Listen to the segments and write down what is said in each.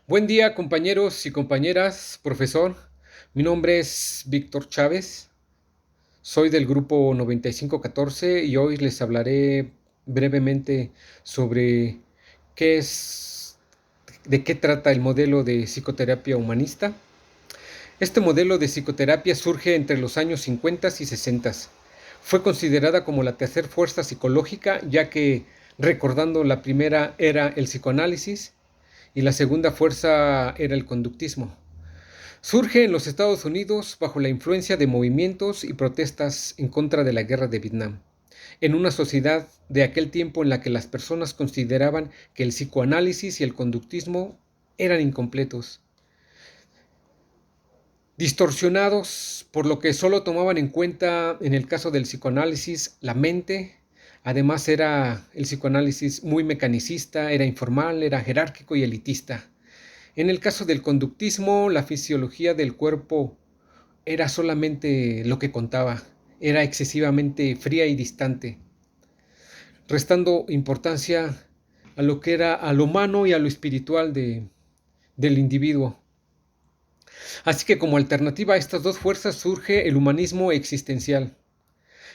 Buen día, compañeros y compañeras, profesor. Mi nombre es Víctor Chávez. Soy del grupo 9514 y hoy les hablaré brevemente sobre qué es, de qué trata el modelo de psicoterapia humanista. Este modelo de psicoterapia surge entre los años 50 y 60. Fue considerada como la tercera fuerza psicológica, ya que, recordando, la primera era el psicoanálisis y la segunda fuerza era el conductismo. Surge en los Estados Unidos bajo la influencia de movimientos y protestas en contra de la guerra de Vietnam, en una sociedad de aquel tiempo en la que las personas consideraban que el psicoanálisis y el conductismo eran incompletos, distorsionados, por lo que solo tomaban en cuenta, en el caso del psicoanálisis, la mente. Además, era el psicoanálisis muy mecanicista, era informal, era jerárquico y elitista. En el caso del conductismo, la fisiología del cuerpo era solamente lo que contaba, era excesivamente fría y distante, restando importancia a lo que era a lo humano y a lo espiritual del individuo. Así que como alternativa a estas dos fuerzas surge el humanismo existencial.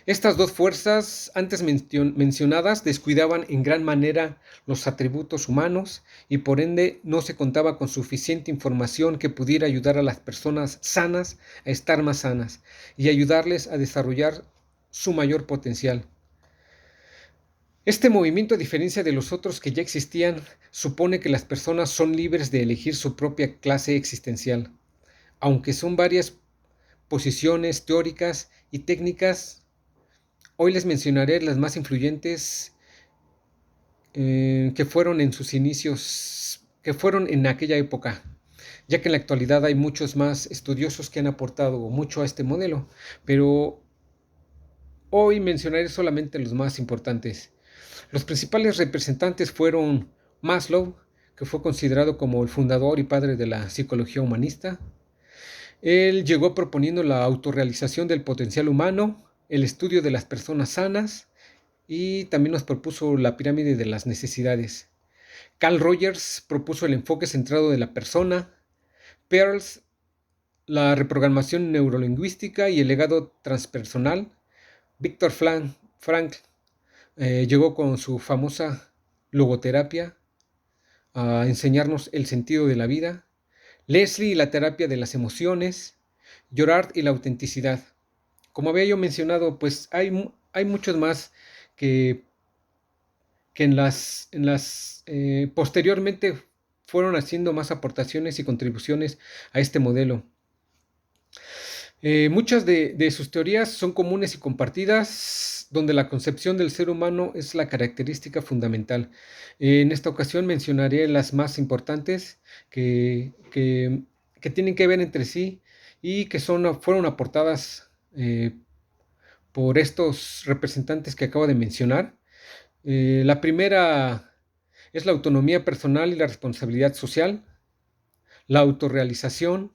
Estas dos fuerzas antes mencionadas descuidaban en gran manera los atributos humanos y por ende no se contaba con suficiente información que pudiera ayudar a las personas sanas a estar más sanas y ayudarles a desarrollar su mayor potencial. Este movimiento, a diferencia de los otros que ya existían, supone que las personas son libres de elegir su propia clase existencial, aunque son varias posiciones teóricas y técnicas. Hoy les mencionaré las más influyentes que fueron en sus inicios, que fueron en aquella época, ya que en la actualidad hay muchos más estudiosos que han aportado mucho a este modelo, pero hoy mencionaré solamente los más importantes. Los principales representantes fueron Maslow, que fue considerado como el fundador y padre de la psicología humanista. Él llegó proponiendo la autorrealización del potencial humano, el estudio de las personas sanas, y también nos propuso la pirámide de las necesidades. Carl Rogers propuso el enfoque centrado de la persona, Peirce la reprogramación neurolingüística y el legado transpersonal. Viktor Frankl llegó con su famosa logoterapia a enseñarnos el sentido de la vida. Leslie y la terapia de las emociones. Girard y la autenticidad. Como había yo mencionado, pues hay muchos más que posteriormente fueron haciendo más aportaciones y contribuciones a este modelo. Muchas de sus teorías son comunes y compartidas, donde la concepción del ser humano es la característica fundamental. En esta ocasión mencionaré las más importantes que tienen que ver entre sí y que fueron aportadas por estos representantes que acabo de mencionar. La primera es la autonomía personal y la responsabilidad social, la autorrealización,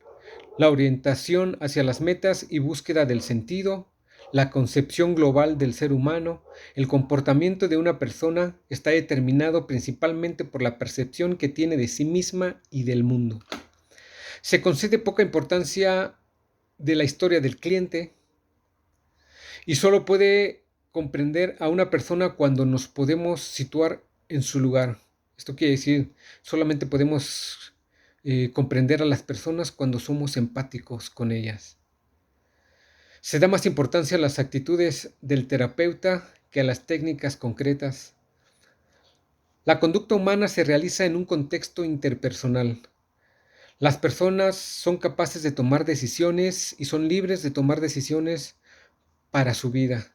la orientación hacia las metas y búsqueda del sentido, la concepción global del ser humano. El comportamiento de una persona está determinado principalmente por la percepción que tiene de sí misma y del mundo. Se concede poca importancia de la historia del cliente y solo puede comprender a una persona cuando nos podemos situar en su lugar. Esto quiere decir, solamente podemos comprender a las personas cuando somos empáticos con ellas. Se da más importancia a las actitudes del terapeuta que a las técnicas concretas. La conducta humana se realiza en un contexto interpersonal. Las personas son capaces de tomar decisiones y son libres de tomar decisiones para su vida.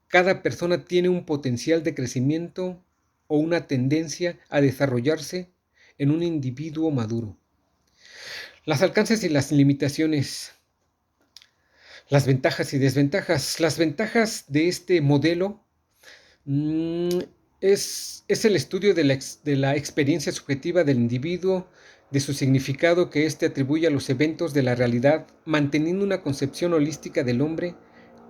Cada persona tiene un potencial de crecimiento o una tendencia a desarrollarse en un individuo maduro. Los alcances y las limitaciones, las ventajas y desventajas. Las ventajas de este modelo mm, es el estudio de la experiencia subjetiva del individuo, de su significado que éste atribuye a los eventos de la realidad, manteniendo una concepción holística del hombre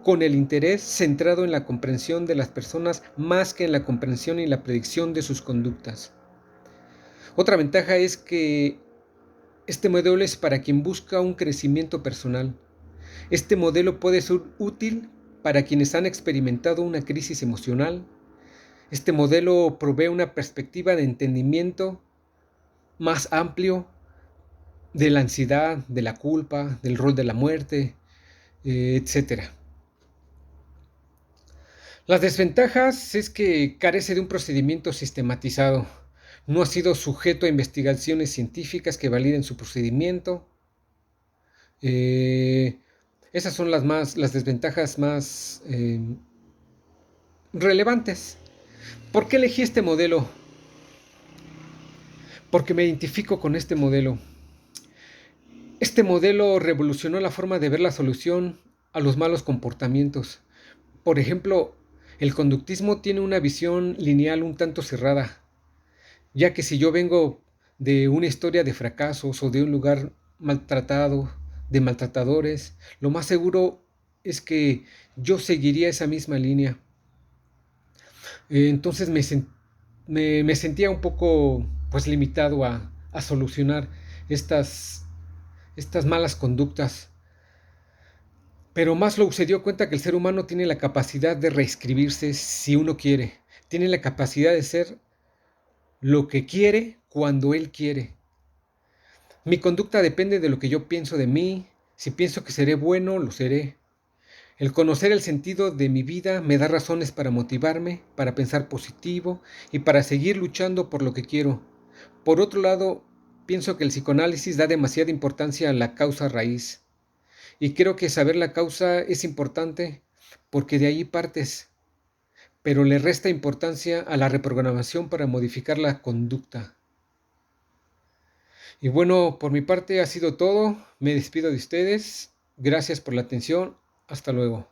con el interés centrado en la comprensión de las personas más que en la comprensión y la predicción de sus conductas. Otra ventaja es que Este modelo es para quien busca un crecimiento personal. Este modelo puede ser útil para quienes han experimentado una crisis emocional. Este modelo provee una perspectiva de entendimiento más amplio de la ansiedad, de la culpa, del rol de la muerte, etcétera. Las desventajas es que carece de un procedimiento sistematizado. No ha sido sujeto a investigaciones científicas que validen su procedimiento. Eh, Esas son las desventajas más relevantes. ¿Por qué elegí este modelo? Porque me identifico con este modelo. Este modelo revolucionó la forma de ver la solución a los malos comportamientos. Por ejemplo, el conductismo tiene una visión lineal un tanto cerrada, ya que si yo vengo de una historia de fracasos o de un lugar maltratado, de maltratadores, lo más seguro es que yo seguiría esa misma línea. Entonces me sentía un poco pues limitado a solucionar estas, estas malas conductas. Pero Maslow se dio cuenta que el ser humano tiene la capacidad de reescribirse si uno quiere. Tiene la capacidad de ser lo que quiere cuando él quiere. Mi conducta depende de lo que yo pienso de mí. Si pienso que seré bueno, lo seré. El conocer el sentido de mi vida me da razones para motivarme, para pensar positivo y para seguir luchando por lo que quiero. Por otro lado, pienso que el psicoanálisis da demasiada importancia a la causa raíz. Y creo que saber la causa es importante porque de ahí partes, pero le resta importancia a la reprogramación para modificar la conducta. Y bueno, por mi parte ha sido todo. Me despido de ustedes. Gracias por la atención. Hasta luego.